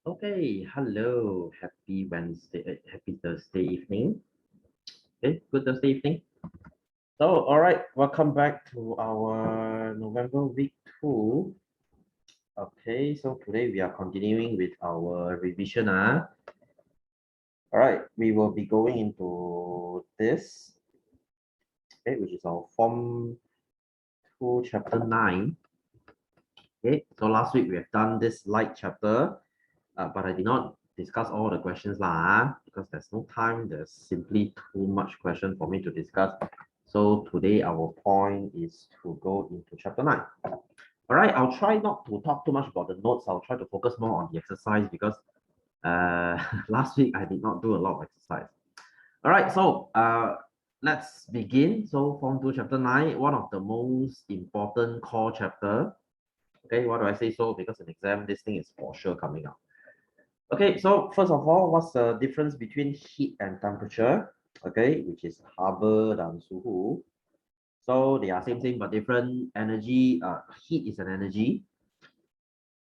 Okay, hello. Happy Wednesday, happy Thursday evening. Okay, good Thursday evening. So, all right, welcome back to our November week two. Okay, so today we are continuing with our revision. All right, we will be going into this, okay, which is our Form 2, Chapter 9. Okay, so last week we have done this light chapter, but I did not discuss all the questions because there's no time. There's simply too much question for me to discuss. So today our point is to go into chapter 9. All right, I'll try not to talk too much about the notes. I'll try to focus more on the exercise because last week I did not do a lot of exercise. All right, so let's begin. So Form 2 chapter 9, one of the most important core chapter. Okay, why do I say so? Because in exam, this thing is for sure coming out. Okay, so first of all, what's the difference between heat and temperature? Okay, which is haba dan suhu. So they are same but different. Energy, heat is an energy.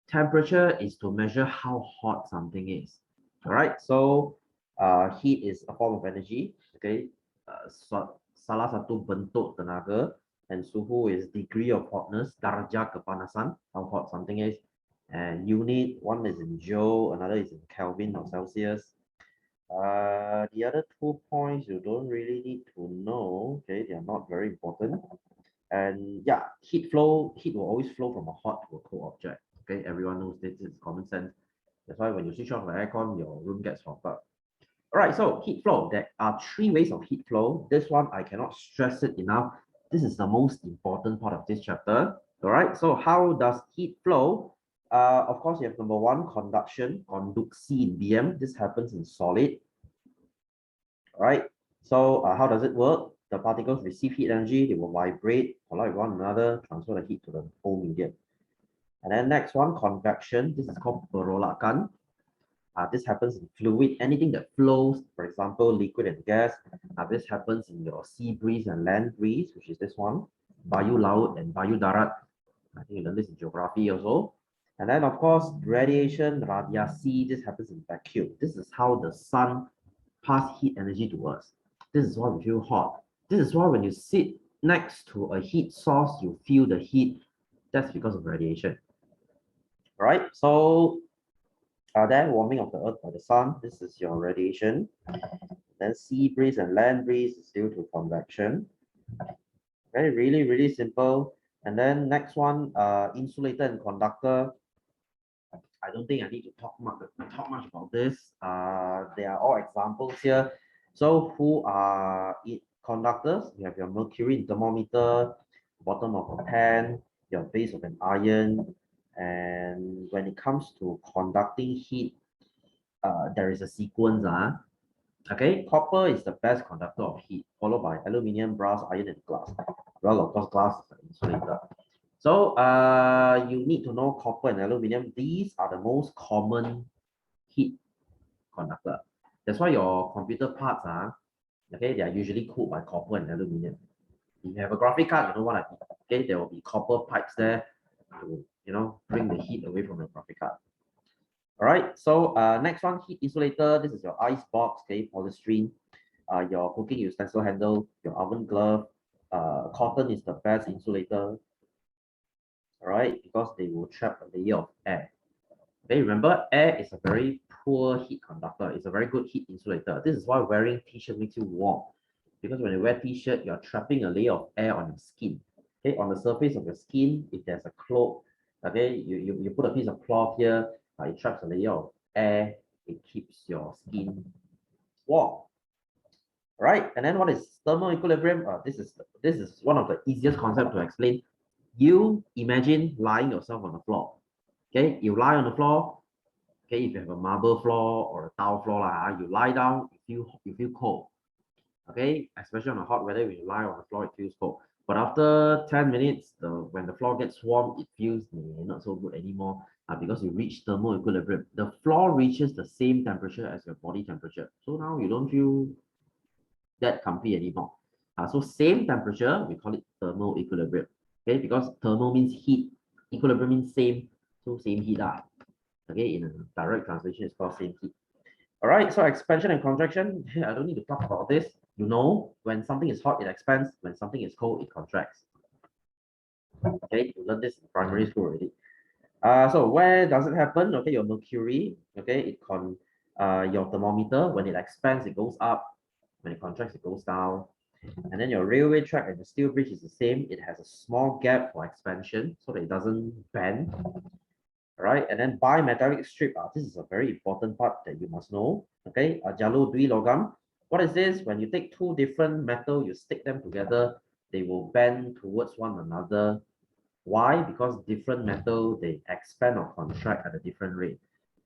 Temperature is to measure how hot something is. All right, so heat is a form of energy. Okay, salah satu bentuk tenaga, and suhu is degree of hotness, darjah kepanasan, how hot something is. And unit, one is in joule, another is in Kelvin or Celsius. The other 2 points you don't really need to know. Okay, they are not very important. And yeah, heat will always flow from a hot to a cold object. Okay, everyone knows this is common sense. That's why when you switch off the aircon, your room gets hotter. All right, so heat flow. There are three ways of heat flow. This one, I cannot stress it enough. This is the most important part of this chapter. All right, so how does heat flow? Of course, you have number one, conduction, conduksi in BM. This happens in solid. All right, so how does it work? The particles receive heat energy, they will vibrate, collide with one another, transfer the heat to the whole medium. And then next one, convection. This is called perolakan. This happens in fluid, anything that flows, for example, liquid and gas. This happens in your sea breeze and land breeze, which is this one, bayu laut and bayu darat. I think you learned this in geography also. And then, of course, radiation, radiasi, this happens in vacuum. This is how the sun pass heat energy to us. This is why we feel hot. This is why when you sit next to a heat source, you feel the heat. That's because of radiation. All right, so then warming of the earth by the sun, this is your radiation. Then sea breeze and land breeze is due to convection. Okay, really simple. And then next one, insulator and conductor. I don't think I need to talk much about this. There are all examples here. So who are conductors? You have your mercury in thermometer, bottom of a pan, your base of an iron. And when it comes to conducting heat, there is a sequence. Okay, copper is the best conductor of heat, followed by aluminium, brass, iron, and glass. Well, of course, glass is an insulator. So you need to know copper and aluminum. These are the most common heat conductor. That's why your computer parts okay, they are usually cooled by copper and aluminum. If you have a graphic card, you know what I mean. Okay, there will be copper pipes there to bring the heat away from the graphic card. All right, so next one, heat insulator. This is your ice box, okay, polystyrene. Your cooking utensil handle, your oven glove. Cotton is the best insulator. All right, because they will trap a layer of air. Okay, remember, air is a very poor heat conductor. It's a very good heat insulator. This is why wearing t-shirt makes you warm. Because when you wear t-shirt, you're trapping a layer of air on your skin. Okay, on the surface of your skin, if there's a cloak, okay, you put a piece of cloth here, it traps a layer of air, it keeps your skin warm. Right, and then what is thermal equilibrium? This is one of the easiest concepts to explain. You imagine lying yourself on the floor. Okay, you lie on the floor. Okay, if you have a marble floor or a tile floor, you lie down, you feel cold. Okay, especially on a hot weather, when you lie on the floor, it feels cold. But after 10 minutes, when the floor gets warm, it feels not so good anymore because you reach thermal equilibrium. The floor reaches the same temperature as your body temperature. So now you don't feel that comfy anymore. So same temperature, we call it thermal equilibrium. Okay, because thermal means heat, equilibrium means same, so same heat. Okay, in a direct translation, it's called same heat. All right, so expansion and contraction, I don't need to talk about this. You know, when something is hot, it expands. When something is cold, it contracts. Okay, you learned this in primary school already. So where does it happen? Okay, your mercury, okay, your thermometer, when it expands, it goes up. When it contracts, it goes down. And then your railway track and the steel bridge is the same. It has a small gap for expansion so that it doesn't bend. All right, and then bimetallic strip. This is a very important part that you must know. Okay, Jalo Dui Logam. What is this? When you take two different metal, you stick them together, they will bend towards one another. Why? Because different metal, they expand or contract at a different rate.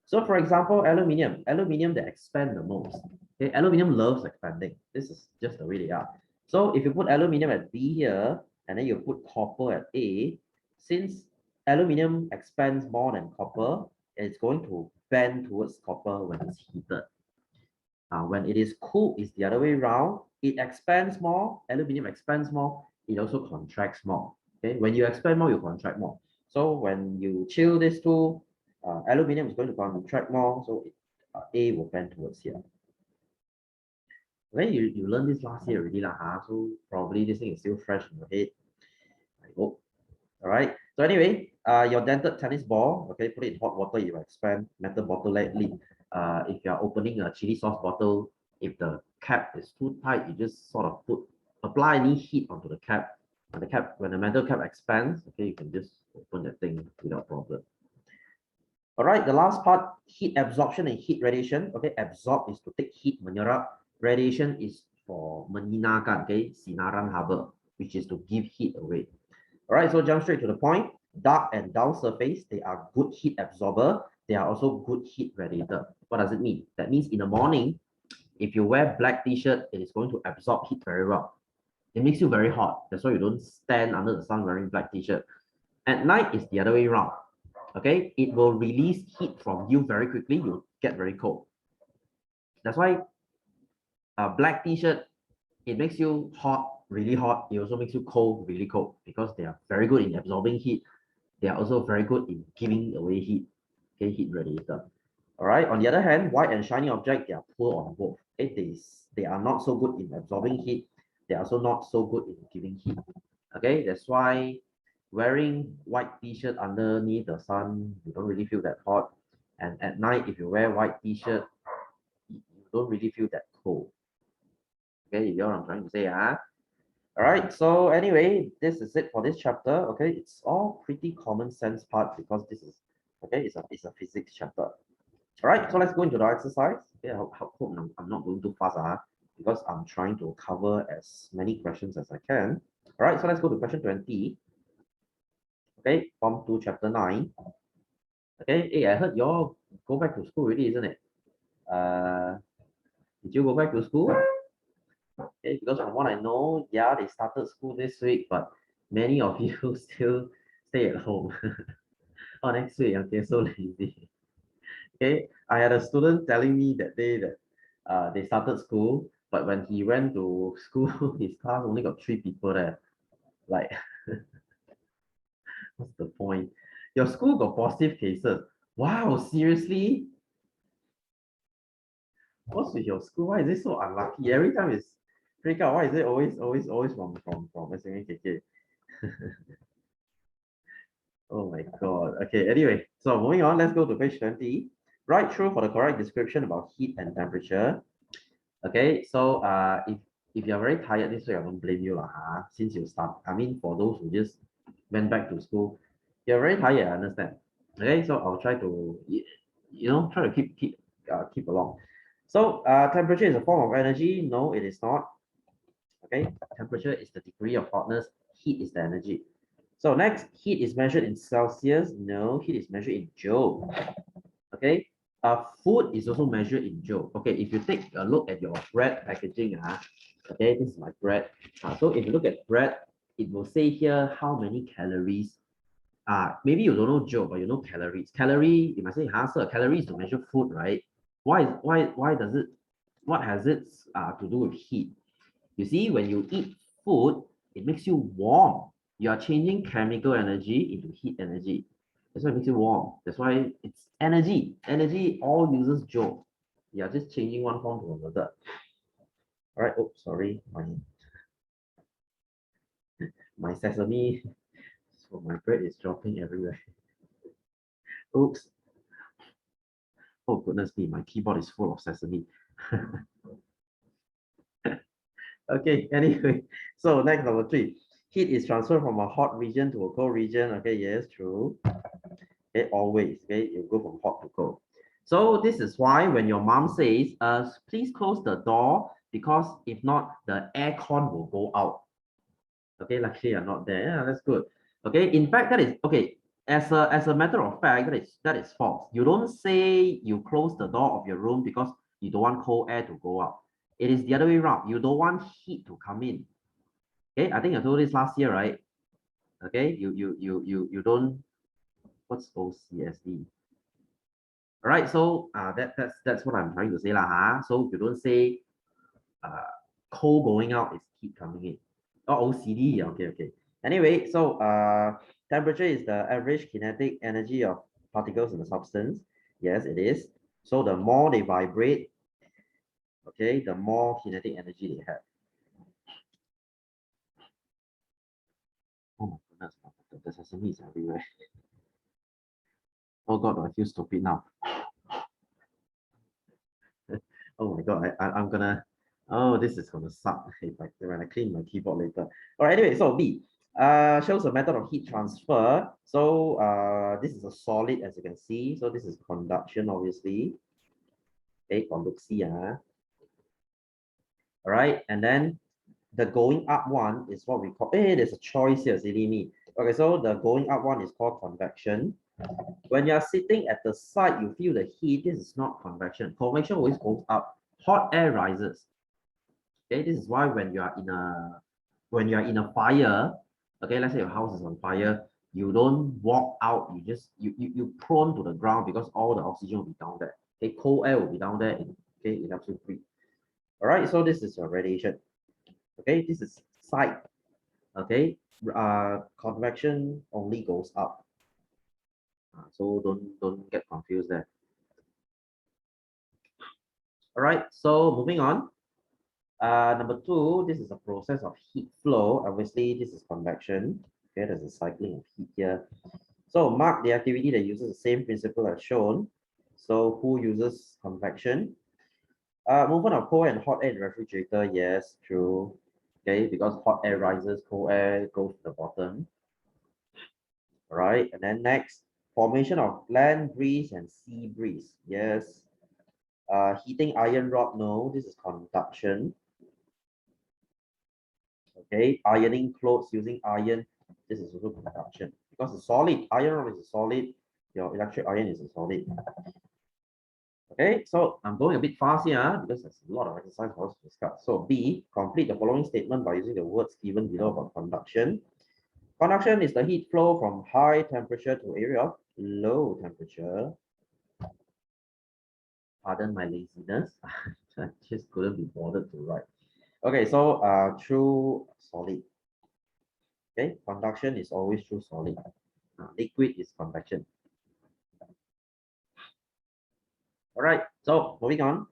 So for example, aluminium they expand the most. Okay, aluminium loves expanding. This is just the way they are. So if you put aluminium at B here, and then you put copper at A, since aluminium expands more than copper, it's going to bend towards copper when it's heated. When it is cooled, it's the other way around. It expands more, aluminium expands more, it also contracts more. Okay, when you expand more, you contract more. So when you chill these two, aluminium is going to contract more, so A will bend towards here. When you learned this last year already, so probably this thing is still fresh in your head. I hope. All right. So anyway, your dented tennis ball, okay, put it in hot water, you expand metal bottle lid. If you are opening a chili sauce bottle, if the cap is too tight, you just sort of apply any heat onto the cap. When the metal cap expands, okay, you can just open that thing without problem. All right, the last part, heat absorption and heat radiation. Okay, absorb is to take heat, menyerap. Radiation is for menyinakan, okay, sinaran haba, which is to give heat away. All right, so jump straight to the point. Dark and dull surface, they are good heat absorber. They are also good heat radiator. What does it mean? That means in the morning, if you wear black t-shirt, it is going to absorb heat very well. It makes you very hot. That's why you don't stand under the sun wearing black t-shirt. At night, it's the other way around. Okay, it will release heat from you very quickly. You get very cold. That's why a black t-shirt, it makes you hot, really hot. It also makes you cold, really cold, because they are very good in absorbing heat. They are also very good in giving away heat. Okay, heat radiator. All right. On the other hand, white and shiny object, they are poor on both. Okay, they are not so good in absorbing heat. They are also not so good in giving heat. Okay, that's why wearing white t-shirt underneath the sun, you don't really feel that hot. And at night, if you wear white t-shirt, you don't really feel that cold. Okay, you know what I'm trying to say, huh? All right, so anyway, this is it for this chapter. Okay, it's all pretty common sense part because this is, okay, it's a physics chapter. All right, so let's go into the exercise. Okay, I hope I'm not going too fast, because I'm trying to cover as many questions as I can. All right, so let's go to question 20. Okay, Form 2, chapter 9. Okay, hey, I heard you all go back to school already, isn't it? Did you go back to school? Okay, because from what I know, yeah, they started school this week, but many of you still stay at home. Oh, next week, okay, so lazy. Okay, I had a student telling me that day that they started school, but when he went to school, his class only got 3 people there. Like, what's the point? Your school got positive cases. Wow, seriously? What's with your school? Why is it so unlucky? Every time it's freak out. Why is it always from SMAKK? Oh my god. Okay, anyway, so moving on, let's go to page 20. Write true for the correct description about heat and temperature. Okay, so if you're very tired this week, I don't blame you lah. Since you start, I mean, for those who just went back to school, you're very tired. I understand. Okay, so I'll try to, try to keep along. So temperature is a form of energy. No, it is not. Okay, temperature is the degree of hotness. Heat is the energy. So next, heat is measured in Celsius. No, heat is measured in joule. Okay, food is also measured in joule. Okay, if you take a look at your bread packaging, okay, this is my bread. So if you look at bread, it will say here how many calories. Maybe you don't know joule, but you know calories. Calorie, you might say, sir, calories to measure food, right? Why does it? What has it to do with heat? You see, when you eat food, it makes you warm. You are changing chemical energy into heat energy. That's why it makes it warm. That's why it's energy. Energy all uses joule. You are just changing one form to another. All right. Oh, sorry. My sesame. So my bread is dropping everywhere. Oops. Oh goodness me, my keyboard is full of sesame. Okay, anyway, so next number 3. Heat is transferred from a hot region to a cold region. Okay, yes, true. Okay, always. Okay, you go from hot to cold. So this is why when your mom says, please close the door because if not, the aircon will go out. Okay, luckily you're not there. Yeah, that's good. Okay, in fact, that is okay. As a matter of fact, that is false. You don't say you close the door of your room because you don't want cold air to go out. It is the other way around. You don't want heat to come in. Okay, I think I told this last year, right? Okay, you don't. What's OCSD? All right, so that's what I'm trying to say lah. So you don't say cold going out is heat coming in. Oh, OCD. Okay, okay. Anyway, so temperature is the average kinetic energy of particles in the substance. Yes, it is. So the more they vibrate, okay, the more kinetic energy they have. Oh my goodness, the sesame is everywhere. Oh God, I feel stupid now. Oh my God, I'm gonna, oh, this is gonna suck when I clean my keyboard later. All right, anyway, so B shows a method of heat transfer. So this is a solid, as you can see. So this is conduction, obviously. Okay, conducty. All right, and then the going up one is what we call, there's a choice here, silly me. Okay, so the going up one is called convection. When you're sitting at the side, you feel the heat. This is not convection. Convection always goes up. Hot air rises. Okay, this is why when you are in a fire, okay, let's say your house is on fire, you don't walk out, you prone to the ground because all the oxygen will be down there. Okay, cold air will be down there. Okay, it helps you breathe. All right, so this is your radiation. Okay, this is side. Okay, convection only goes up. So don't get confused there. All right, so moving on. Number 2, this is a process of heat flow. Obviously, this is convection. Okay, there's a cycling of heat here. So mark the activity that uses the same principle as shown. So who uses convection? Movement of cold and hot air in the refrigerator. Yes, true. Okay, because hot air rises, cold air goes to the bottom. All right, and then next, formation of land breeze and sea breeze. Yes. Heating iron rod. No, this is conduction. Okay, ironing clothes using iron. This is also conduction because it's solid. Iron rod is a solid. Your electric iron is a solid. Okay, so I'm going a bit fast here because there's a lot of exercise for us to discuss. So B, complete the following statement by using the words given below about conduction. Conduction is the heat flow from high temperature to area of low temperature. Pardon my laziness. I just couldn't be bothered to write. Okay, so true solid. Okay, conduction is always true solid. Liquid is convection. All right, so moving on.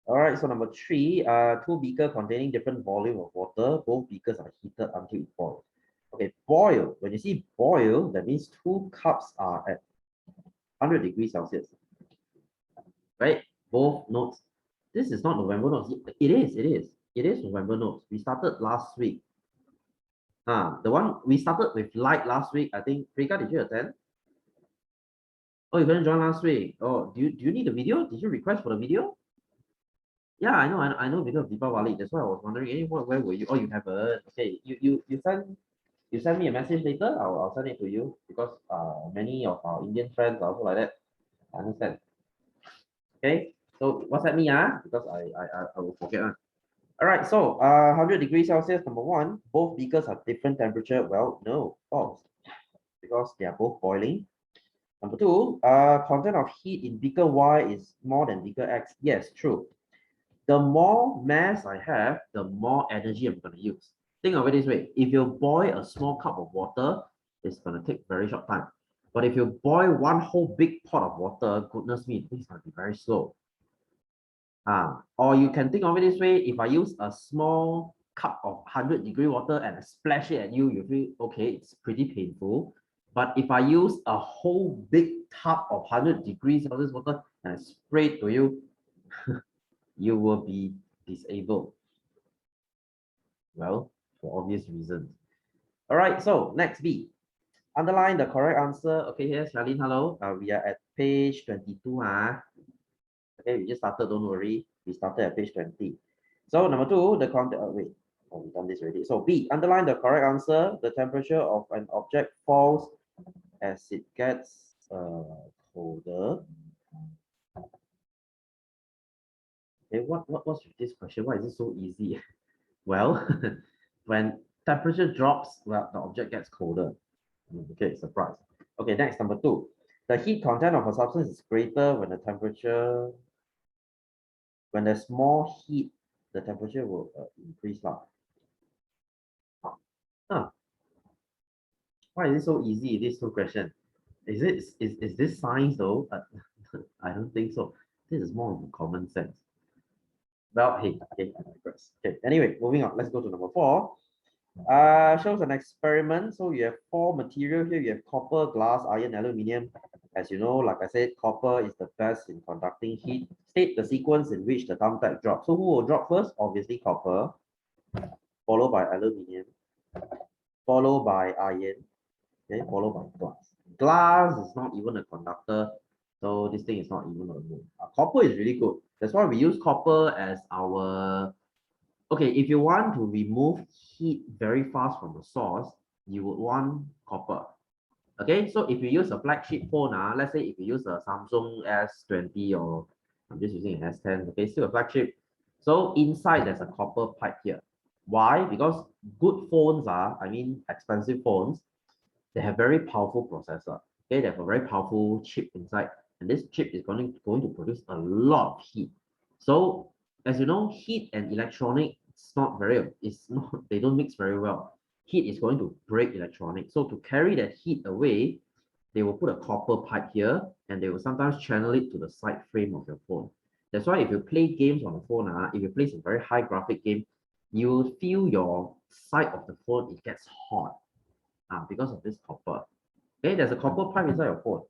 All right, so number 3, 2 beakers containing different volume of water. Both beakers are heated until it boils. Okay, boil. When you see boil, that means 2 cups are at 100 degrees Celsius. Right? Both notes. This is not November notes. It is November notes. We started last week. The one we started with light last week. I think Rika, did you attend? Oh, you couldn't join last week. Oh, do you need the video? Did you request for the video? Yeah, I know because of Deepavali. That's why I was wondering, where were you? Oh, you have a okay. You send me a message later. I'll send it to you because many of our Indian friends are also like that. I understand. Okay, so WhatsApp me because I will forget. All right, so 100 degrees Celsius, number 1. Both beakers have different temperature. Well, no, false, because they are both boiling. Number 2, content of heat in beaker Y is more than beaker X. Yes, true. The more mass I have, the more energy I'm going to use. Think of it this way. If you boil a small cup of water, it's going to take very short time. But if you boil one whole big pot of water, goodness me, it's going to be very slow. Or you can think of it this way, if I use a small cup of 100-degree water and I splash it at you, you feel, okay, it's pretty painful. But if I use a whole big tub of 100 degrees Celsius water and I spray it to you, you will be disabled. Well, for obvious reasons. All right, so next B. Underline the correct answer. Okay, here's Charlene. Hello. We are at page 22. Okay, we just started, don't worry. We started at page 20. So number 2, the content, wait, we've done this already. So B, underline the correct answer. The temperature of an object falls as it gets colder. Okay, what's with this question? Why is it so easy? Well, when temperature drops, well, the object gets colder. Okay, surprise. Okay, next, number 2. The heat content of a substance is greater when the temperature, when there's more heat, the temperature will increase. Huh. Why is it so easy? These 2 questions. Is this science though? I don't think so. This is more of common sense. Well, hey, okay, I digress. Okay, anyway, moving on. Let's go to number 4. Shows an experiment. So you have 4 material here. You have copper, glass, iron, aluminium. As you know, like I said, copper is the best in conducting heat. State the sequence in which the thumbtack drops. So who will drop first? Obviously copper, followed by aluminium, followed by iron, okay, followed by glass. Glass is not even a conductor, so this thing is not even a move. Copper is really good. That's why we use copper as our. Okay, if you want to remove heat very fast from the source, you would want copper. Okay, so if you use a flagship phone, let's say if you use a Samsung S20 or I'm just using an S10, okay, still a flagship. So inside there's a copper pipe here. Why? Because good phones I mean expensive phones, they have very powerful processor. Okay, they have a very powerful chip inside, and this chip is going to produce a lot of heat. So as you know, heat and electronic, it's not, they don't mix very well. Heat is going to break electronics. So to carry that heat away, they will put a copper pipe here, and they will sometimes channel it to the side frame of your phone. That's why if you play games on the phone, if you play a very high graphic game, you will feel your side of the phone, it gets hot because of this copper. Okay, there's a copper pipe inside your phone.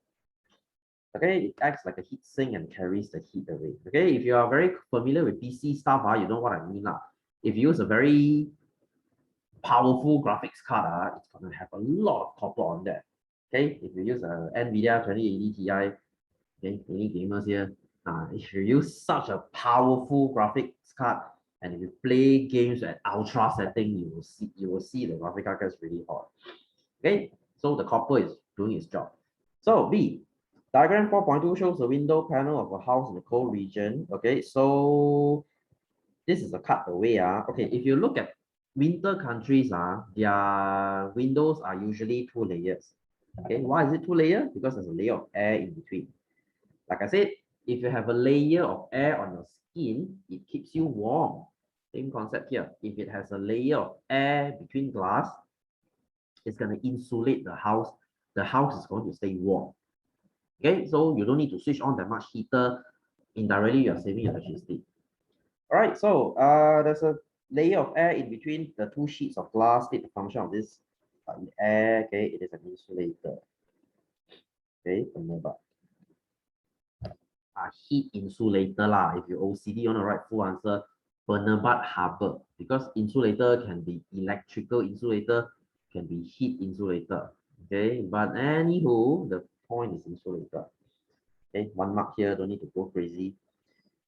Okay, it acts like a heat sink and carries the heat away. Okay, if you are very familiar with PC stuff, you know what I mean. If you use a very powerful graphics card, it's going to have a lot of copper on that. Okay, if you use a NVIDIA 2080 Ti, okay, any gamers here, if you use such a powerful graphics card and if you play games at ultra setting, you will see the graphic card gets really hot. Okay, so the copper is doing its job. So B, diagram 4.2 shows the window panel of a house in the cold region. Okay, so this is a cut away. Okay, if you look at winter countries, their windows are usually 2 layers. Okay, why is it 2 layers? Because there's a layer of air in between. Like I said, if you have a layer of air on your skin, it keeps you warm. Same concept here. If it has a layer of air between glass, it's going to insulate the house. The house is going to stay warm. Okay, so you don't need to switch on that much heater. Indirectly, you are saving electricity. All right, so there's a layer of air in between the 2 sheets of glass. State the function of this air. Okay, it is an insulator. Okay, remember. Heat insulator If you OCD, you want to write full answer, Bernard Haber, because insulator can be electrical insulator, can be heat insulator. Okay, but anywho, the point is insulator. Okay, 1 mark here, don't need to go crazy.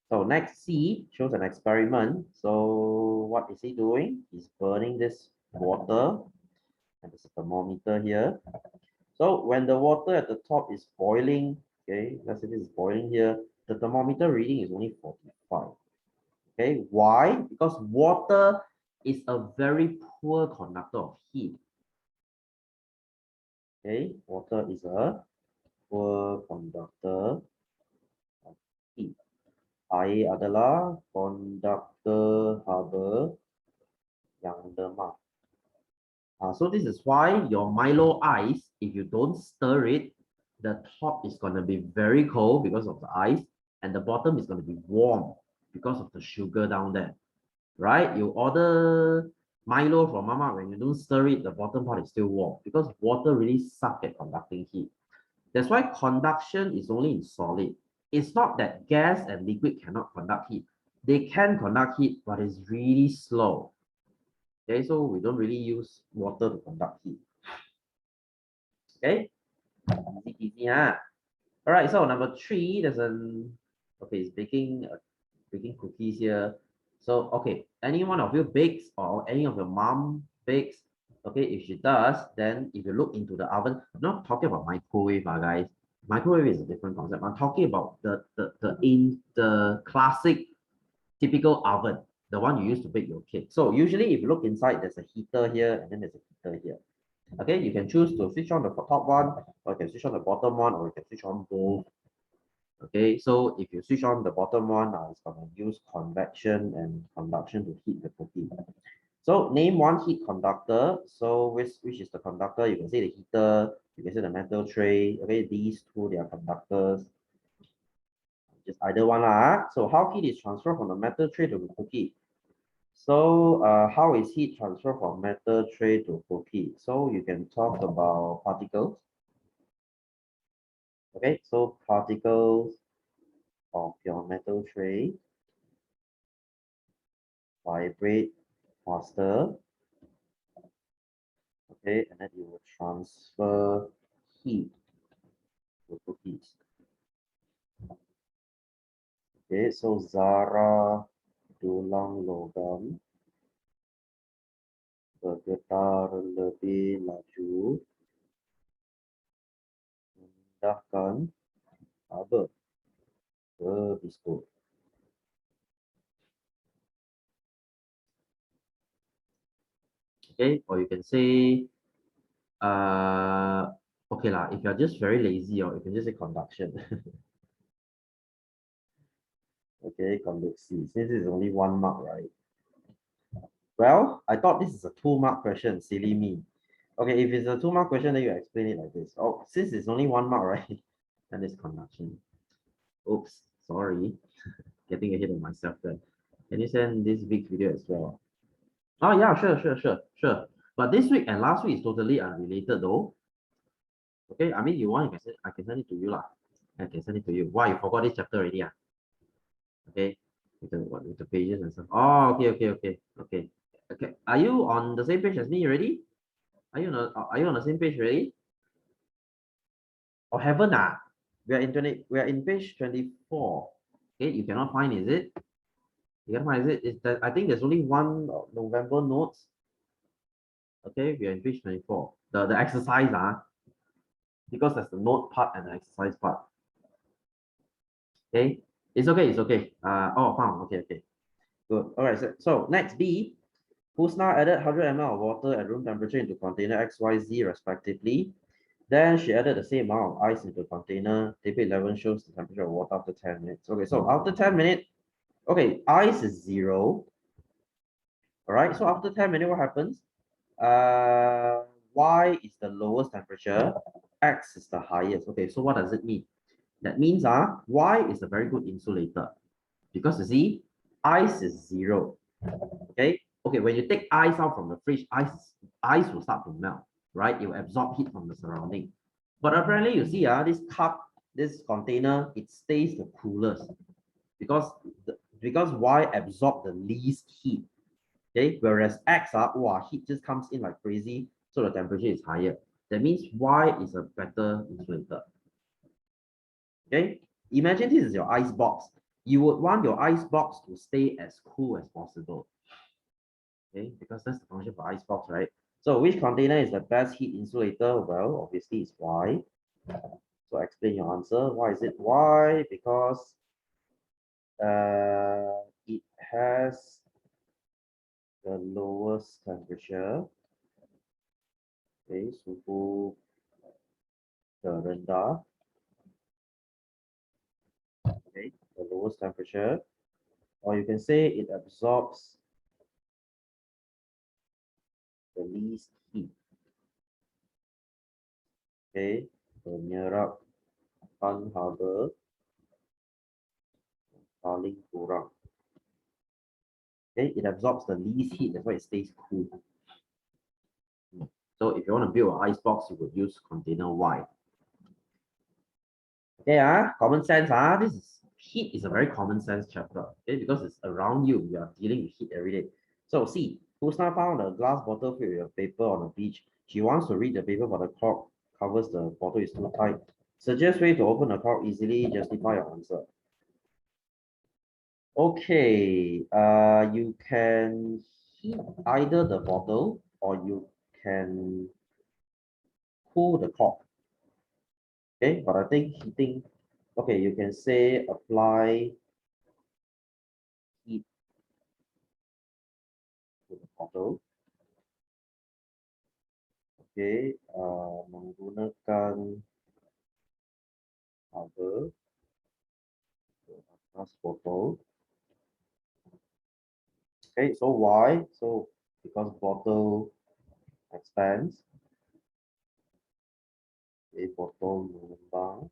So next C shows an experiment. So what is he doing? He's burning this water, and there's a thermometer here. So when the water at the top is boiling, okay, let's say this is boiling here, the thermometer reading is only 45. Okay, why? Because water is a very poor conductor of heat. Okay, water is a poor conductor of heat. Air adalah conductor Haber yang lemah. So this is why your Milo ice if you don't stir it, the top is going to be very cold because of the ice, and the bottom is going to be warm because of the sugar down there, right? You order Milo from mama, when you don't stir it, the bottom part is still warm because water really sucks at conducting heat. That's why conduction is only in solid. It's not that gas and liquid cannot conduct heat. They can conduct heat, but it's really slow. Okay, so we don't really use water to conduct heat. Okay, easy peasy, huh? All right, so number 3, there's an, okay, it's baking cookies here. So, okay, any one of you bakes or any of your mom bakes, okay, if she does, then if you look into the oven, I'm not talking about microwave, guys. Microwave is a different concept. I'm talking about the classic typical oven, the one you use to bake your cake. So usually if you look inside, there's a heater here and then there's a heater here. Okay, you can choose to switch on the top one, or you can switch on the bottom one, or you can switch on both. Okay, so if you switch on the bottom one, it's going to use convection and conduction to heat the cookie. So name one heat conductor. So which is the conductor? You can say the heater, you can say the metal tray. Okay, these two, they are conductors. Just either one lah. So how heat is transferred from the metal tray to the cookie? So how is heat transferred from metal tray to cookie? So you can talk about particles. Okay, so particles of your metal tray vibrate faster. Okay, and then you will transfer heat to cookies. Okay, so Zara tulang logam bergetar lebih laju memindahkan apa ke biskut. Okay, or you can say okay lah, if you're just very lazy, or you can just say conduction. Okay, conduction, since it's only 1 mark, right? Well, I thought this is a 2-mark question, silly me. Okay, if it's a 2-mark question, then you explain it like this. Oh, since it's only 1 mark, right? Then it's conduction. Oops, sorry. Getting ahead of myself there. Can you send this big video as well? Oh yeah, sure. But this week and last week is totally unrelated though. Okay, I mean, you want, I can send it to you lah. I can send it to you. Why, you forgot this chapter already? Okay, with the pages and stuff. Oh, okay. Are you on the same page as me already? Are you on the same page already? Or haven't? We are in page 24. Okay, you cannot find, is it? You cannot find, is it? Is that, I think there's only one November notes. Okay, we are in page 24. The exercise, because there's the note part and the exercise part. Okay, it's okay. Oh, found. Okay. Good. All right. So next B, Husna added 100 ml of water at room temperature into container XYZ respectively. Then she added the same amount of ice into the container. Table 11 shows the temperature of water after 10 minutes. Okay, so after 10 minutes, okay, ice is 0. All right, so after 10 minutes, what happens? Y is the lowest temperature, X is the highest. Okay, so what does it mean? That means Y is a very good insulator because you see, ice is 0. Okay, when you take ice out from the fridge, ice will start to melt, right? It will absorb heat from the surrounding. But apparently, you see, this cup, this container, it stays the coolest because Y absorb the least heat. Okay, whereas X, heat just comes in like crazy, so the temperature is higher. That means Y is a better insulator. Okay, imagine this is your ice box. You would want your ice box to stay as cool as possible. Okay, because that's the function for icebox, right? So which container is the best heat insulator? Well, obviously it's Y. So explain your answer. Why is it Y? Because it has the lowest temperature. Okay, suhu terendah. Okay, the lowest temperature. Or you can say it absorbs the least heat. Okay, penyerap akan haba paling kurang. Okay, it absorbs the least heat, that's why it stays cool. So if you want to build an ice box, you would use container Y. Okay, common sense. This is heat is a very common sense chapter. Okay, because it's around you. You are dealing with heat every day. So see, Husna found a glass bottle filled with paper on the beach. She wants to read the paper, but the cork covers the bottle is too tight. Suggest way to open the cork easily. Justify your answer. Okay, you can heat either the bottle or you can cool the cork. Okay, but I think heating, okay, you can say apply heat to the bottle. Okay, menggunakan haba atas botol. Okay, so why? So because bottle expands. Okay, bottle mengembang.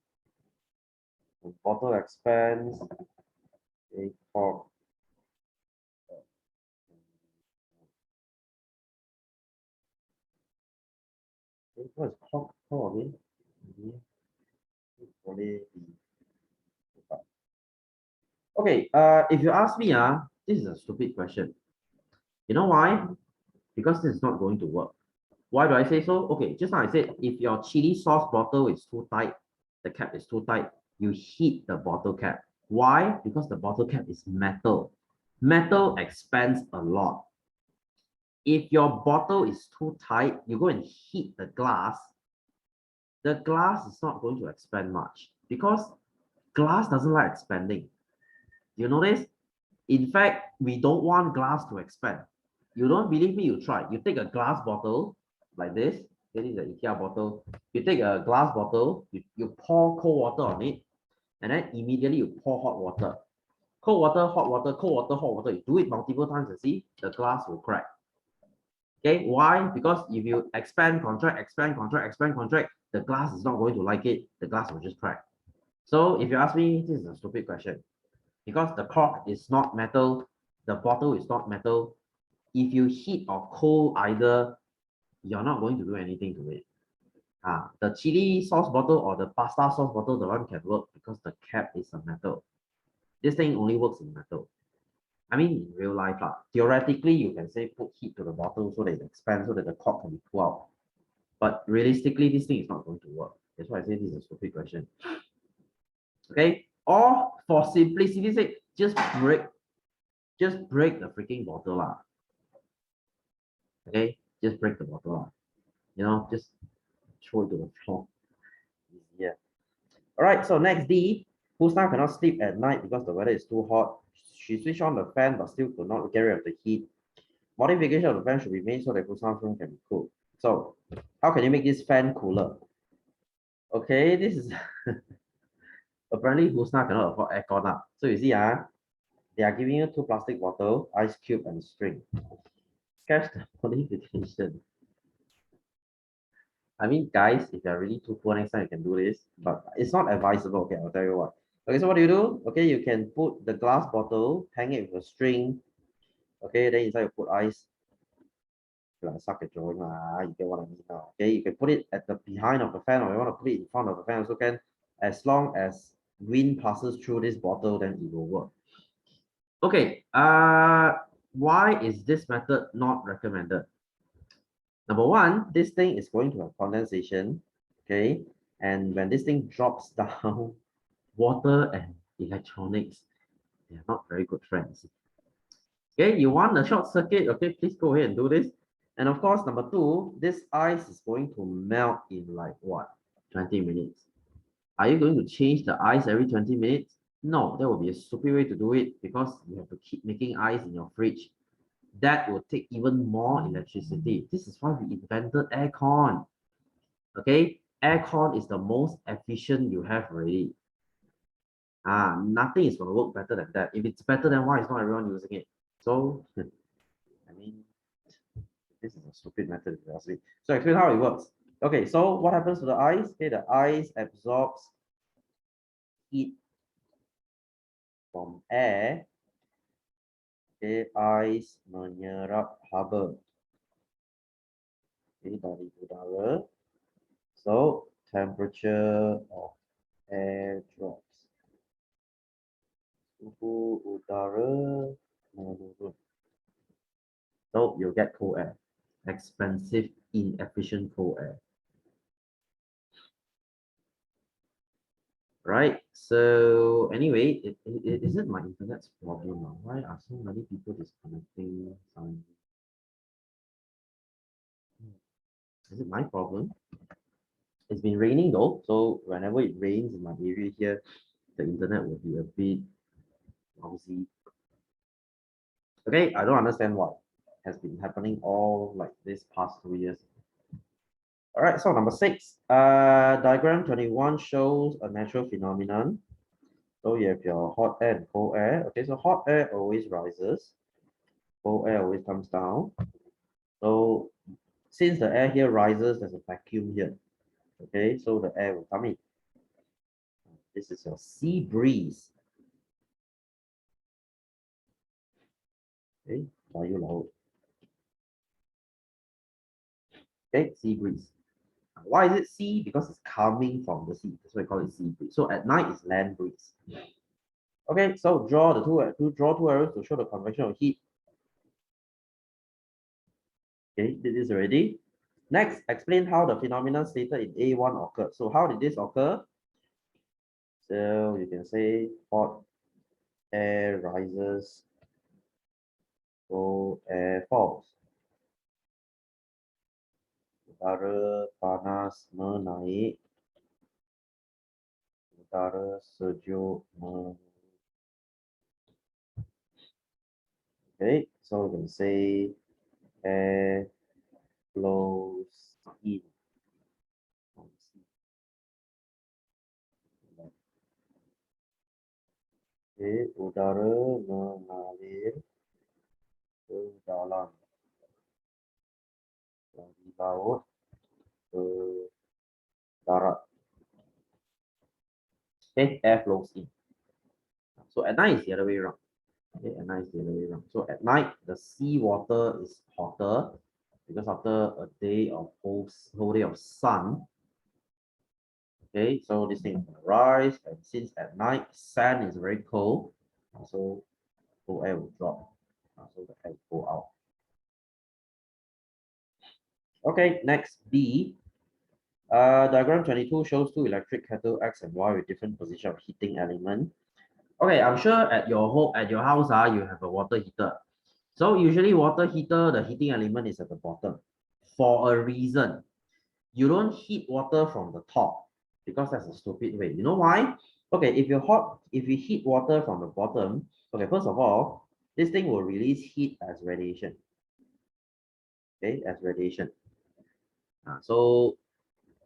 When bottle expands, okay, cork. Okay, what is cork again? Okay, if you ask me, this is a stupid question. You know why? Because this is not going to work. Why do I say so? Okay, just now I said if your chili sauce bottle is too tight, the cap is too tight, you heat the bottle cap. Why? Because the bottle cap is metal. Metal expands a lot. If your bottle is too tight, you go and heat the glass is not going to expand much because glass doesn't like expanding. You notice? In fact, we don't want glass to expand. You don't believe me, you try. You take a glass bottle like this. This is an IKEA bottle. You take a glass bottle, you pour cold water on it, and then immediately you pour hot water. Cold water, hot water, cold water, hot water. You do it multiple times and see, the glass will crack. Okay, why? Because if you expand, contract, expand, contract, expand, contract, the glass is not going to like it. The glass will just crack. So if you ask me, this is a stupid question. Because the cork is not metal, the bottle is not metal. If you heat or cool either, you're not going to do anything to it. The chili sauce bottle or the pasta sauce bottle, the one can work because the cap is a metal. This thing only works in metal. I mean, in real life, theoretically, you can say put heat to the bottle so that it expands so that the cork can be pulled out. But realistically, this thing is not going to work. That's why I say this is a stupid question. Okay, or for simplicity's sake, just break the freaking bottle lah. Okay, just break the bottle lah. You know, just throw it to the floor. Yeah. All right, so next D, Husna cannot sleep at night because the weather is too hot. She switched on the fan but still could not get rid of the heat. Modification of the fan should be made so that Husna's room can be cool. So, how can you make this fan cooler? Okay, this is apparently Husna cannot afford aircon. So you see, they are giving you 2 plastic bottles, ice cube, and string. Catch the modification. I mean, guys, if you're really too poor, next time you can do this, but it's not advisable. Okay, I'll tell you what. Okay, so what do? Okay, you can put the glass bottle, hang it with a string. Okay, then inside you put ice. I suck at drawing. You get what I mean now. Okay, you can put it at the behind of the fan, or you want to put it in front of the fan also can. As long as wind passes through this bottle, then it will work. Okay, why is this method not recommended? Number one, this thing is going to have condensation, okay? And when this thing drops down, water and electronics, they're not very good friends. Okay, you want a short circuit, okay, please go ahead and do this. And of course, number two, this ice is going to melt in like what? 20 minutes. Are you going to change the ice every 20 minutes? No, that would be a stupid way to do it because you have to keep making ice in your fridge. That will take even more electricity. This is why we invented aircon. Okay, aircon is the most efficient you have already. Nothing is going to work better than that. If it's better, then why is not everyone using it? So, I mean, this is a stupid method if you ask me. So explain how it works. Okay, so what happens to the ice? Okay, the ice absorbs heat from air. Okay, ice menyerap haba. Okay, dari udara. So temperature of air drops. Suhu udara menurun. So you'll get cold air. Expensive, inefficient cold air. Right. So anyway, is it my internet's problem now? Why are so many people disconnecting? Is it my problem? It's been raining though, so whenever it rains in my area here, the internet will be a bit lousy. Okay, I don't understand what has been happening all like this past 2 years. All right, so number 6, diagram 21 shows a natural phenomenon. So you have your hot air and cold air. Okay, so hot air always rises, cold air always comes down. So since the air here rises, there's a vacuum here. Okay, so the air will come in. This is your sea breeze. Okay, layu laut. Okay, sea breeze. Why is it sea? Because it's coming from the sea. That's why we call it sea breeze. So at night it's land breeze. Okay, so draw two arrows to show the convection of heat. Okay, did this already. Next, explain how the phenomenon stated in A1 occurred. So how did this occur? So you can say hot air rises, cold air falls. Udara panas menaik, udara sejuk menurun. Okay, so we can say air flows in. Okay, udara mengalir ke dalam dari laut ke darat. Okay, air flows in. So at night it's the other way around. Okay, at night it's the other way around. So at night the sea water is hotter because after a day of whole day of sun. Okay, so this thing is gonna rise, and since at night sand is very cold, so cold air will drop. So the air will go out. Okay, next B. Diagram 22 shows two electric kettle X and Y with different position of heating element. Okay, I'm sure at your house, you have a water heater. So usually water heater, the heating element is at the bottom for a reason. You don't heat water from the top because that's a stupid way. You know why? Okay, if you heat water from the bottom, okay, first of all, this thing will release heat as radiation. Okay, as radiation. So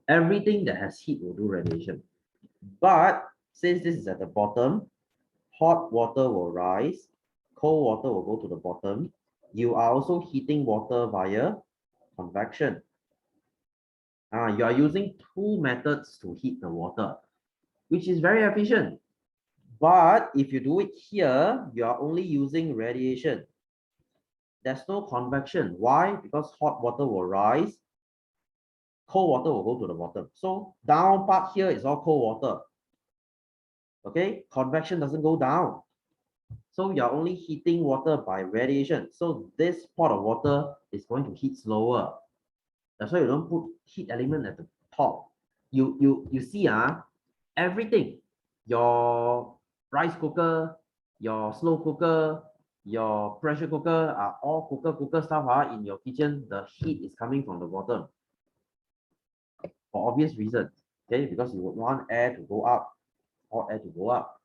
everything that has heat will do radiation. But since this is at the bottom, hot water will rise, cold water will go to the bottom. You are also heating water via convection. You are using two methods to heat the water, which is very efficient. But if you do it here, you are only using radiation. There's no convection. Why? Because hot water will rise, cold water will go to the bottom. So down part here is all cold water. Okay, convection doesn't go down. So you're only heating water by radiation. So this pot of water is going to heat slower. That's why you don't put heat element at the top. You see everything. Your rice cooker, your slow cooker, your pressure cooker are all cooker stuff in your kitchen. The heat is coming from the bottom for obvious reasons. Okay, because you would want air to go up, hot air to go up.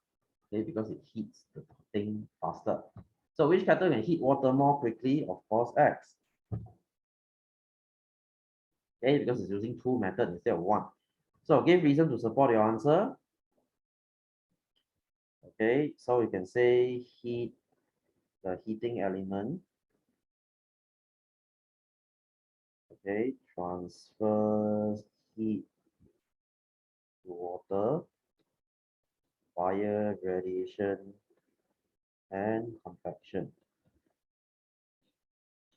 Okay, because it heats the thing faster. So which kettle can heat water more quickly? Of course, X. Okay, because it's using two methods instead of one. So give reason to support your answer. Okay, so you can say heat, the heating element. Okay, transfers heat to water via radiation and convection.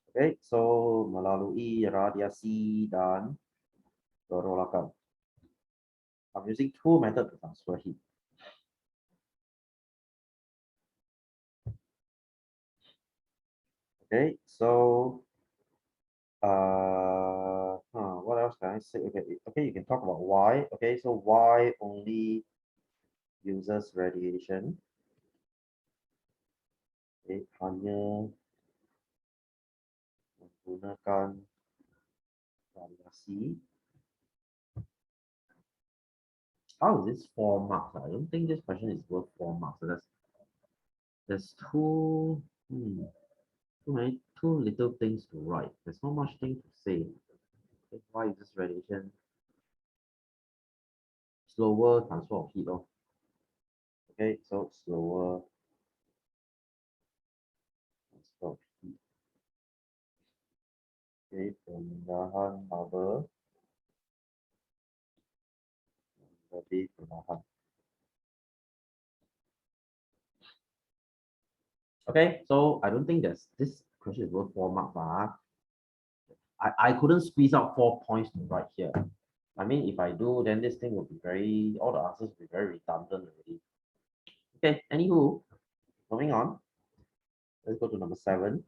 Okay, so melalui radiasi dan perolakan. I'm using two methods to transfer heat. Okay, so what else can I say? Okay, you can talk about why. Okay, so why only uses radiation? Okay, hanya menggunakan radiasi. How is this 4 marks? I don't think this question is worth 4 marks. So there's too little things to write. There's not much thing to say. Okay, why is this radiation? Slower transfer of heat. Oh. Okay, so slower transfer of heat. Okay, pemindahan lava lebih perlahan. Okay, so I don't think this question is worth 4 marks. I couldn't squeeze out 4 points to write here. I mean, if I do, then this thing will be all the answers will be very redundant already. Okay, anywho, moving on. Let's go to number 7.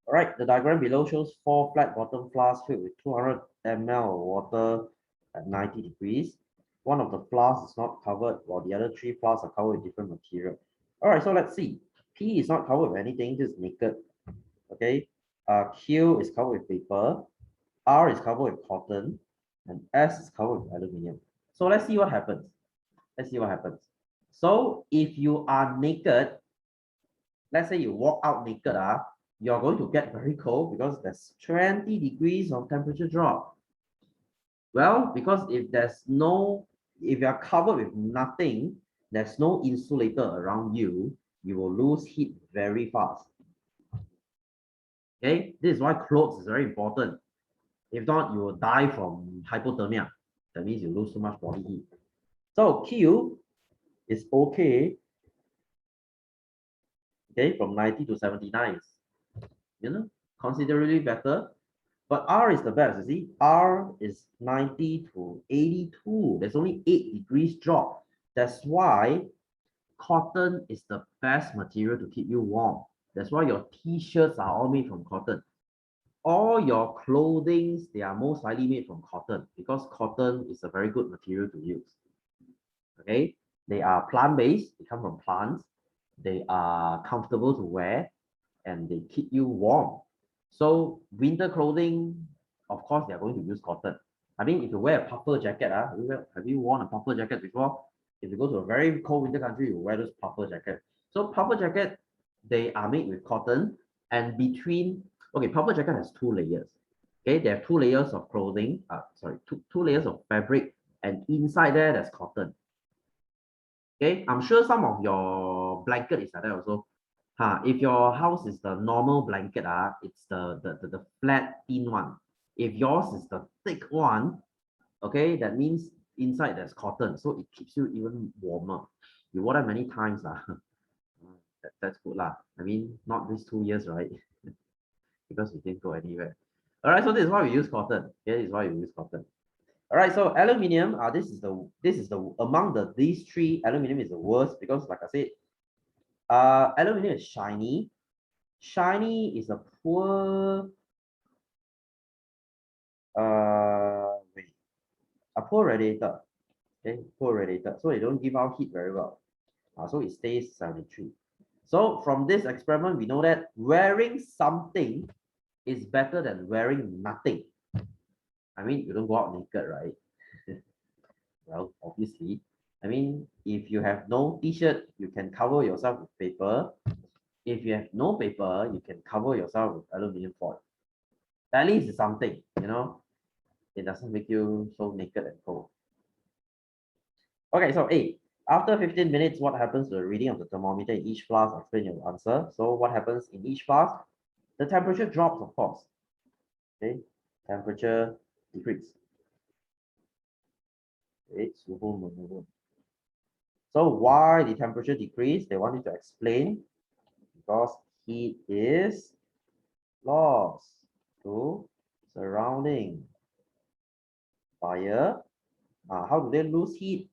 All right, the diagram below shows 4 flat bottom flasks filled with 200 ml of water at 90 degrees. One of the flasks is not covered, while the other 3 flasks are covered with different material. All right, so let's see. P is not covered with anything, just naked. Okay, Q is covered with paper, R is covered with cotton, and S is covered with aluminum. So let's see what happens. Let's see what happens. So if you are naked, let's say you walk out naked, you're going to get very cold because there's 20 degrees of temperature drop. Well, because if you are covered with nothing, there's no insulator around you, you will lose heat very fast. Okay, this is why clothes is very important. If not, you will die from hypothermia. That means you lose too much body heat. So Q is okay. Okay, from 90 to 79, considerably better. But R is the best. You see, R is 90 to 82. There's only 8 degrees drop. That's why cotton is the best material to keep you warm. That's why your t-shirts are all made from cotton. All your clothing, they are most likely made from cotton because cotton is a very good material to use. Okay, they are plant-based, they come from plants, they are comfortable to wear, and they keep you warm. So winter clothing, of course, they are going to use cotton. I mean, if you wear a puffer jacket, have you worn a puffer jacket before? If you go to a very cold winter country, you wear those puffer jacket. So puffer jacket, they are made with cotton, and puffer jacket has 2 layers. Okay, there are 2 layers of clothing, two layers of fabric, and inside there's cotton. Okay, I'm sure some of your blanket is like that also. If your house is the normal blanket, it's the flat thin one. If yours is the thick one, okay, that means inside there's cotton, so it keeps you even warmer. You wore that many times, that's good lah. I mean, not these 2 years, right? Because we didn't go anywhere. All right, so this is why we use cotton. Okay, this is why we use cotton. All right, so aluminium, this is the among these 3, aluminium is the worst because, like I said, aluminium is shiny. Shiny is a poor poor radiator. Okay, poor radiator. So it don't give out heat very well. So it stays 73. So from this experiment, we know that wearing something is better than wearing nothing. I mean, you don't go out naked, right? Well, obviously. I mean, if you have no t-shirt, you can cover yourself with paper. If you have no paper, you can cover yourself with aluminum foil. At least it's something, it doesn't make you so naked and cold. Okay, so A, after 15 minutes, what happens to the reading of the thermometer in each flask? Explain your answer. So what happens in each flask? The temperature drops, of course. Okay, temperature decrease. Okay, suhu menurun. So why the temperature decrease? They want you to explain because heat is lost to surrounding fire. How do they lose heat?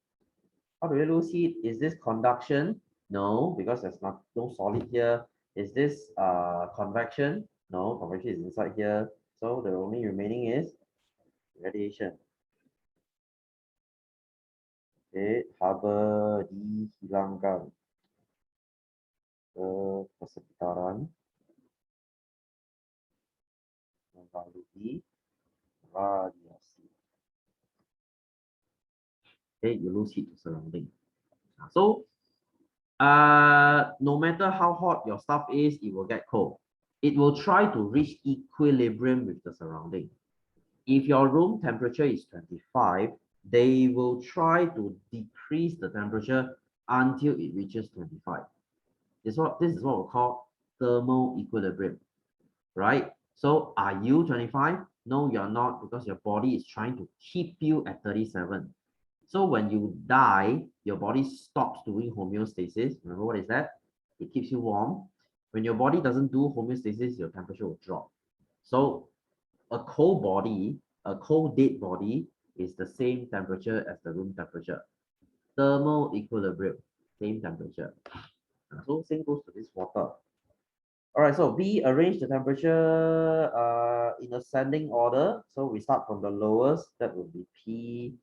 How do they lose heat? Is this conduction? No, because there's no solid here. Is this convection? No, convection is inside here. So the only remaining is radiation. Okay, haba dihilangkan ke persekitaran melalui radiasi. Okay, you lose heat to surrounding. So no matter how hot your stuff is, it will get cold. It will try to reach equilibrium with the surrounding. If your room temperature is 25, they will try to decrease the temperature until it reaches 25. This is what we call thermal equilibrium, right? So are you 25? No, you're not, because your body is trying to keep you at 37. So when you die, your body stops doing homeostasis. Remember what is that? It keeps you warm. When your body doesn't do homeostasis, your temperature will drop. So a cold body, a cold dead body is the same temperature as the room temperature. Thermal equilibrium, same temperature. So same goes to this water. All right, so B, arrange the temperature in ascending order. So we start from the lowest, that would be P,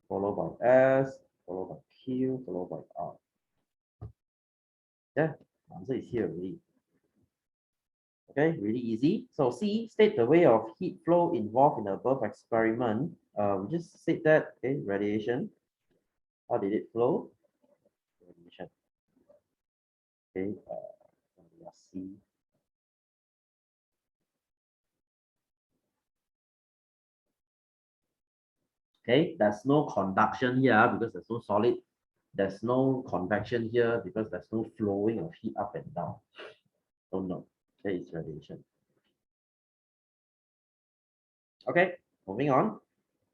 followed by S, followed by Q, followed by R. Yeah, answer is here already. Okay, really easy. So C, state the way of heat flow involved in the above experiment. We just said that, okay, radiation. How did it flow? Radiation. Okay, let's see. Okay, there's no conduction here because there's no solid. There's no convection here because there's no flowing of heat up and down. So no, okay, it's radiation. Okay, moving on.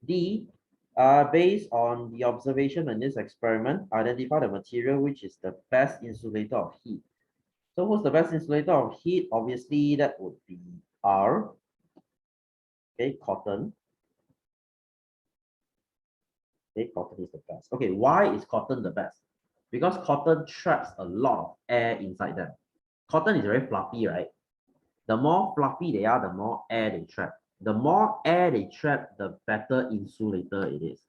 D, based on the observation in this experiment, identify the material which is the best insulator of heat. So who's the best insulator of heat? Obviously, that would be R. Okay, cotton. Okay, cotton is the best. Okay, why is cotton the best? Because cotton traps a lot of air inside them. Cotton is very fluffy, right? The more fluffy they are, the more air they trap. The more air they trap, the better insulator it is.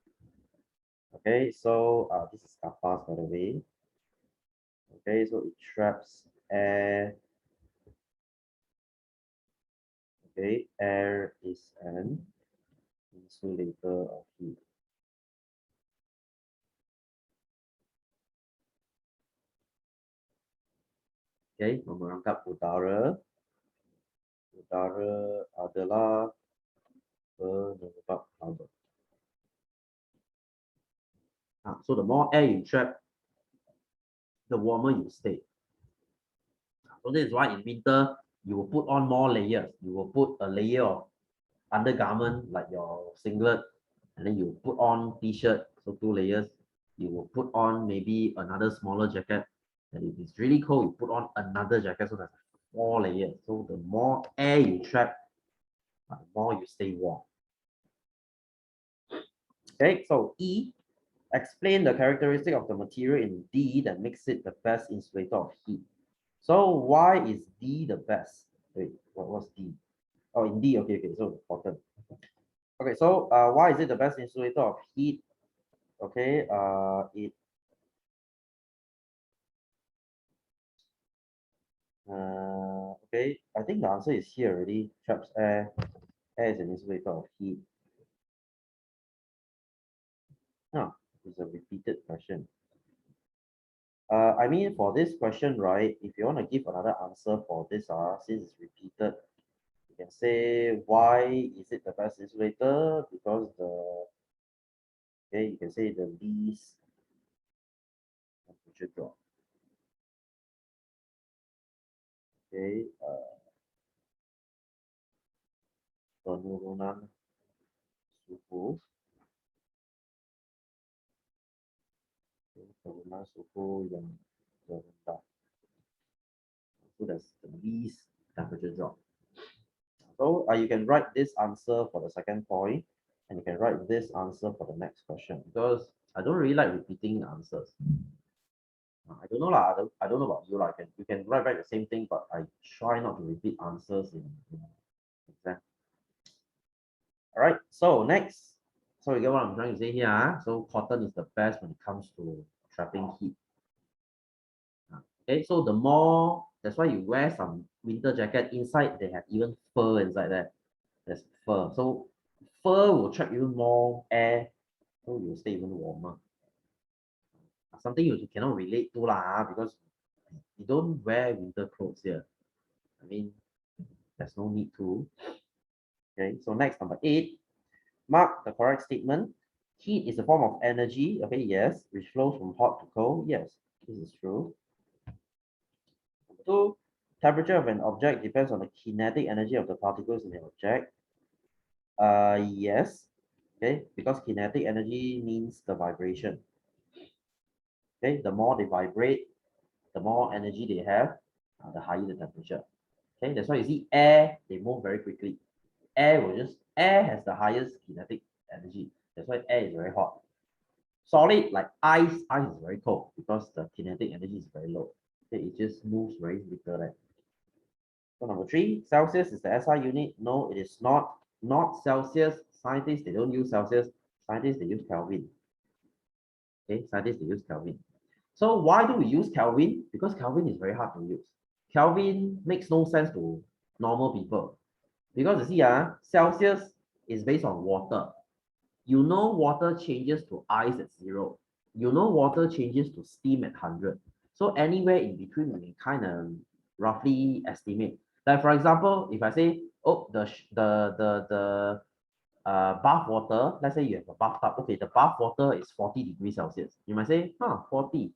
Okay, so this is kapas, by the way. Okay, so it traps air. Okay, air is an insulator of heat. Okay, memerangkap udara. Udara adalah penyebab haba. So the more air you trap, the warmer you stay. So this is why in winter, you will put on more layers. You will put a layer of undergarment like your singlet, and then you put on t-shirt, so 2 layers. You will put on maybe another smaller jacket, and if it's really cold, you put on another jacket, so that's 4 layers. So the more air you trap, the more you stay warm. Okay, so E, explain the characteristic of the material in D that makes it the best insulator of heat. So why is D the best? Wait, what was D? Oh, in D, okay, so cotton. Okay, so why is it the best insulator of heat? Okay, okay, I think the answer is here already. Traps air. Air is an insulator of heat. No, it's a repeated question. I mean, for this question, right, if you want to give another answer for this, since it's repeated, you can say, why is it the best insulator? Because okay, you can say the least temperature drop. Okay, penurunan suhu. Penurunan suhu yang terendah. So that's the least temperature drop. So you can write this answer for the second point, and you can write this answer for the next question, because I don't really like repeating answers. I don't know lah. I don't know about you. Like you can write back the same thing, but I try not to repeat answers in exam. All right. So next, so you get what I'm trying to say here. So cotton is the best when it comes to trapping heat. Okay. So the more, that's why you wear some winter jacket. Inside they have even fur inside there. There's fur. So fur will trap even more air, so you'll stay even warmer. Something you cannot relate to lah, because you don't wear winter clothes here. I mean, there's no need to. Okay, so next, number 8, mark the correct statement. Heat is a form of energy. Okay, yes, which flows from hot to cold. Yes, this is true. Number 2, temperature of an object depends on the kinetic energy of the particles in the object. Yes. Okay, because kinetic energy means the vibration. Okay, the more they vibrate, the more energy they have, the higher the temperature. Okay, that's why you see air, they move very quickly. Air has the highest kinetic energy. That's why air is very hot. Solid like ice is very cold because the kinetic energy is very low. Okay, it just moves very little there. So number 3, Celsius is the SI unit. No, it is not. Not Celsius. Scientists, they don't use Celsius. Scientists, they use Kelvin. Okay, scientists, they use Kelvin. So why do we use Kelvin? Because Kelvin is very hard to use. Kelvin makes no sense to normal people. Because you see, Celsius is based on water. You know water changes to ice at 0. You know water changes to steam at 100. So anywhere in between, we can kind of roughly estimate. Like for example, if I say, oh, the bath water, let's say you have a bathtub. Okay, the bath water is 40 degrees Celsius. You might say, 40.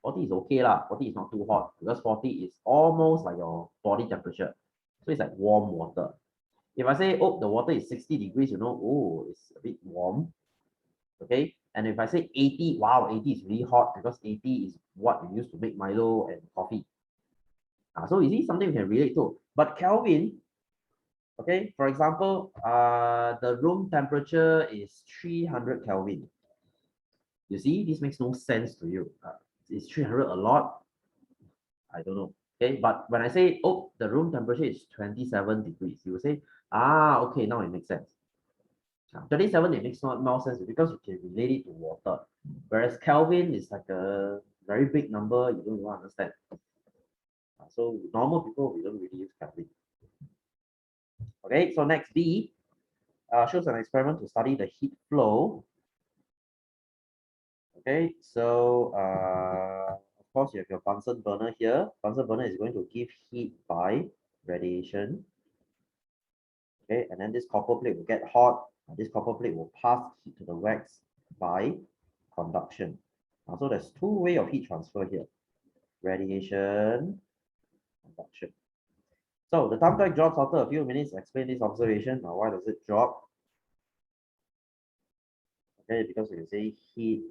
40 is okay lah. 40 is not too hot because 40 is almost like your body temperature. So it's like warm water. If I say, oh, the water is 60 degrees, oh, it's a bit warm. Okay. And if I say 80, wow, 80 is really hot because 80 is what we use to make Milo and coffee. So you see something we can relate to. But Kelvin, okay, for example, the room temperature is 300 Kelvin. You see, this makes no sense to you. Is 300 a lot? I don't know. Okay, but when I say, oh, the room temperature is 27 degrees, you will say, okay, now it makes sense. 27, it makes more sense because you can relate it to water. Whereas Kelvin is like a very big number, you don't even understand. So normal people, we don't really use Kelvin. Okay, so next B, shows an experiment to study the heat flow. Okay, so of course you have your Bunsen burner here. Bunsen burner is going to give heat by radiation. Okay, and then this copper plate will get hot. This copper plate will pass heat to the wax by conduction. So there's 2 ways of heat transfer here: radiation, conduction. So the time tag drops after a few minutes. Explain this observation. Now, why does it drop? Okay, because you can say heat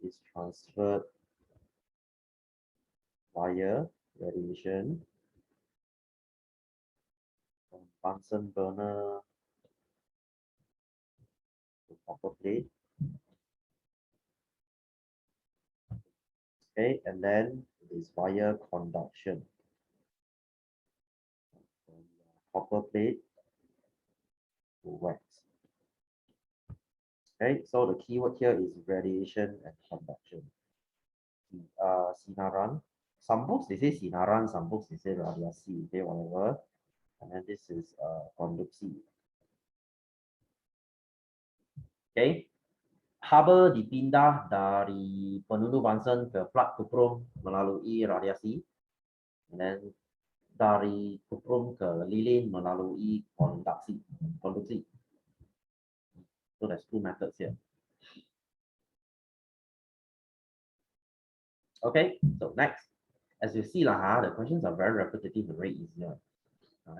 is transferred via radiation from Bunsen burner to copper plate. Okay, and then it is via conduction from copper plate to wax. Okay, so the keyword here is radiation and conduction. Sinaran. Some books they say sinaran, some books they say radiasi, okay, whatever. And then this is konduksi. Okay. Hubble dipindah dari peluru Bunsen ke plat kuprum melalui radiasi. And then dari kuprum ke lilin melalui konduksi. So there's 2 methods here. Okay, so next, as you see, the questions are very repetitive and very easier.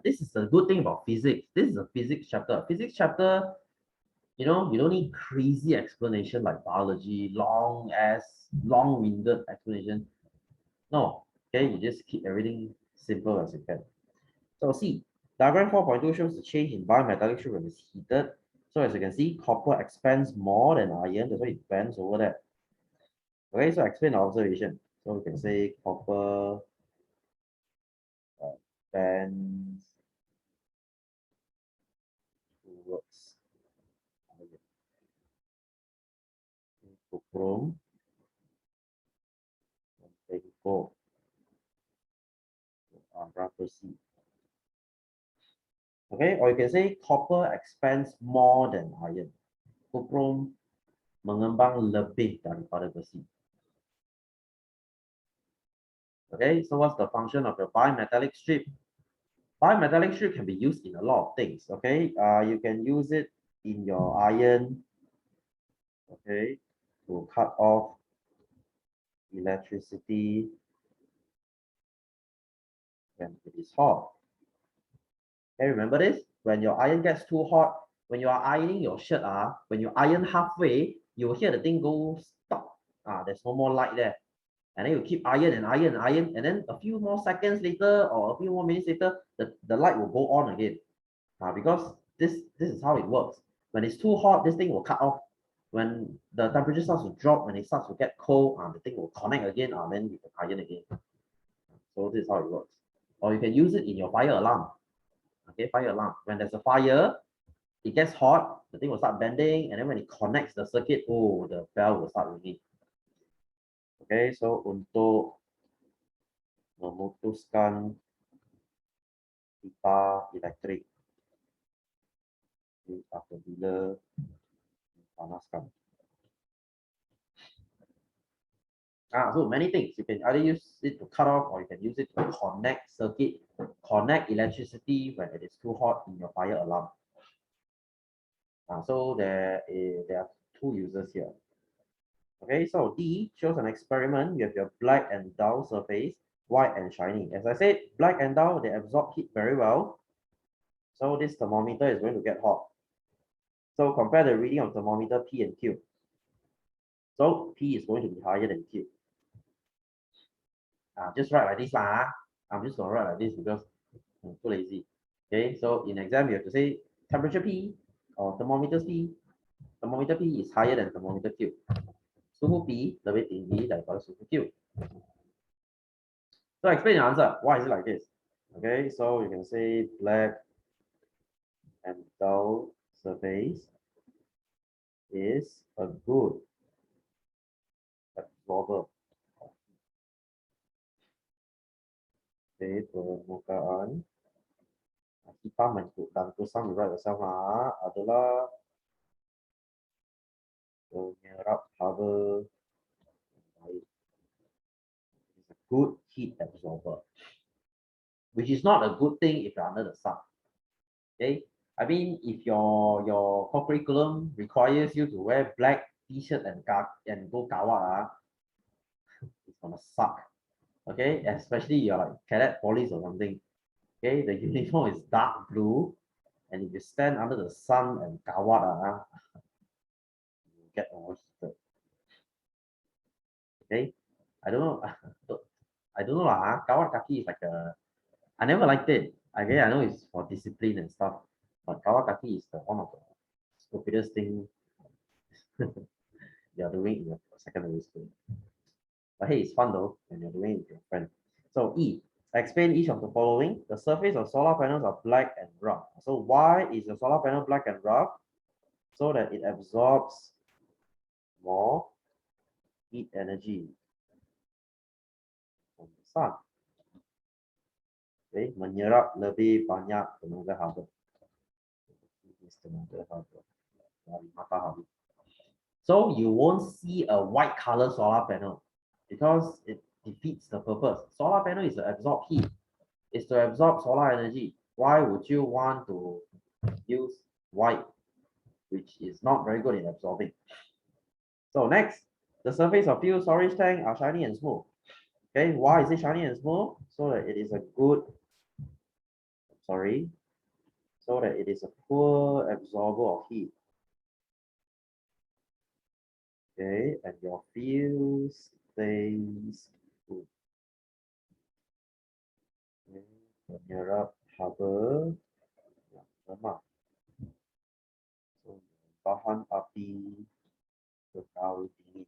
This is the good thing about physics. This is a physics chapter. Physics chapter, you know, you don't need crazy explanation like biology, long-winded explanation. No, okay, you just keep everything simple as you can. So see, diagram 4.2 shows the change in bimetallic strip when it's heated. So as you can see, copper expands more than iron, that's why it bends over there. Okay, so explain the observation. So we can say copper bends towards iron. Chrome, go rubber C. Okay, or you can say copper expands more than iron. Chrome mengembang lebih daripada besi. Okay, so what's the function of the bimetallic strip? Bimetallic strip can be used in a lot of things. Okay, you can use it in your iron. Okay, to cut off electricity when it is hot. Okay, remember this? When your iron gets too hot, when you are ironing your shirt, when you iron halfway, you will hear the thing go stop. There's no more light there. And then you keep iron and iron and iron, and then a few more seconds later or a few more minutes later, the light will go on again. Because this is how it works. When it's too hot, this thing will cut off. When the temperature starts to drop, when it starts to get cold, the thing will connect again, then you can iron again. So this is how it works. Or you can use it in your fire alarm. Okay, fire alarm. When there's a fire, it gets hot, the thing will start bending, and then when it connects the circuit, oh, the bell will start ringing. Okay, so untuk memutuskan pipa elektrik apabila dipanaskan. So many things. You can either use it to cut off or you can use it to connect circuit, connect electricity when it is too hot in your fire alarm. So there are two uses here. Okay, so D shows an experiment. You have your black and dull surface, white and shiny. As I said, black and dull, they absorb heat very well. So this thermometer is going to get hot. So compare the reading of thermometer P and Q. So P is going to be higher than Q. Just write like this. I'm just going to write like this because I'm too lazy. Okay, so in exam, you have to say temperature P or thermometer P. Thermometer P is higher than thermometer Q. Suhu P lebih tinggi daripada suhu Q. So explain your answer. Why is it like this? Okay, so you can say black and dull surface is a good absorber. Okay, permukaan hitam dan kusam, you write yourself adalah penyerap haba. It's a good heat absorber, which is not a good thing if you're under the sun. Okay, I mean, if your curriculum requires you to wear black t-shirt and go kawat, it's gonna suck. Okay, especially you're like cadet police or something. Okay, the uniform is dark blue, and if you stand under the sun and kawat, you get overheated. Okay, I don't know. I don't know kawat kaki is like I never liked it. Okay, I know it's for discipline and stuff, but kawat kaki is one of the stupidest thing you're doing in your secondary school. But hey, it's fun though when you're doing it with your friend. So E, explain each of the following. The surface of solar panels are black and rough. So why is the solar panel black and rough? So that it absorbs more heat energy from the sun. Okay, menyerap lebih banyak tenaga haba. So you won't see a white color solar panel because it defeats the purpose. Solar panel is to absorb heat, is to absorb solar energy. Why would you want to use white, which is not very good in absorbing? So next, the surface of fuel storage tank are shiny and smooth. Okay, why is it shiny and smooth? So that it is a good sorry, so that it is a poor absorber of heat. Okay, and your field stays put. Okay, penyerap haba yang lemah. So, bahan api kekal dingin.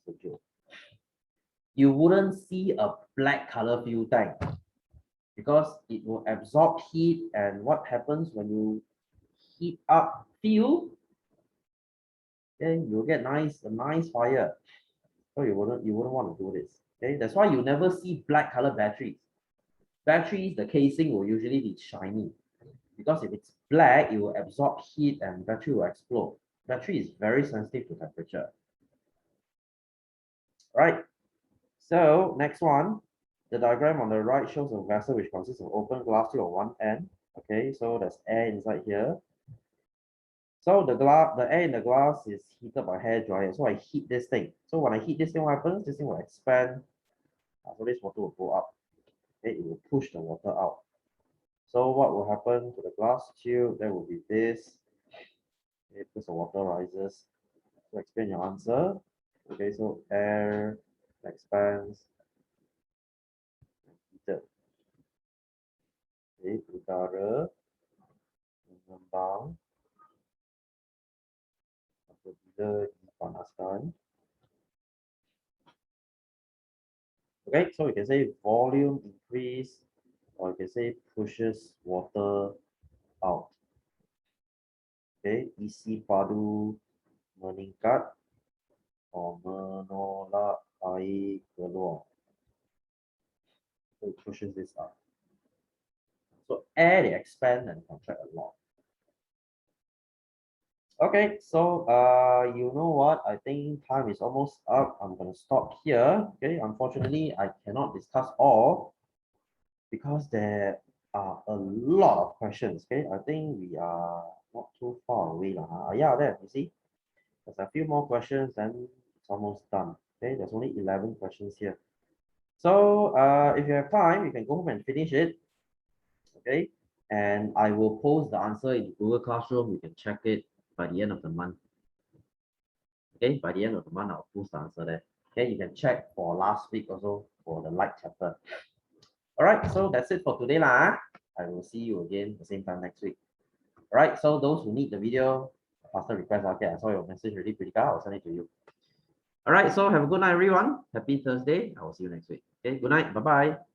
Sejuk. You wouldn't see a black color fuel tank because it will absorb heat, and what happens when you heat up fuel, then you'll get a nice fire. So you wouldn't want to do this. Okay, that's why you never see black color batteries. Batteries, the casing will usually be shiny because if it's black, it will absorb heat and battery will explode. Battery is very sensitive to temperature. Right. So next one, the diagram on the right shows a vessel which consists of open glass tube on one end. Okay, so there's air inside here. So the air in the glass is heated by hair dryer. So I heat this thing. So when I heat this thing, what happens? This thing will expand. So this water will go up. Okay, it will push the water out. So what will happen to the glass tube? There will be this. Okay, because the water rises. So explain your answer. Okay, so air expands. Heated. Okay, udara mengembang apabila dipanaskan. Okay, so we can say volume increase, or you can say pushes water out. Okay, isi padu meningkat or menolak air keluar. So it pushes this up. So air, they expand and contract a lot. Okay, so you know what? I think time is almost up. I'm gonna stop here. Okay, unfortunately, I cannot discuss all because there are a lot of questions. Okay, I think we are not too far away. Yeah, there, you see, there's a few more questions, then it's almost done. Okay, there's only 11 questions here. So if you have time, you can go home and finish it. Okay, and I will post the answer in Google Classroom. You can check it by the end of the month. Okay, by the end of the month, I'll post the answer there. Okay, you can check for last week also for the light chapter. All right, so that's it for today lah. I will see you again the same time next week. All right, so those who need the video, faster request. Okay, I saw your message already, Pritika. I'll send it to you. All right, so have a good night, everyone. Happy Thursday. I will see you next week. Okay, good night. Bye-bye.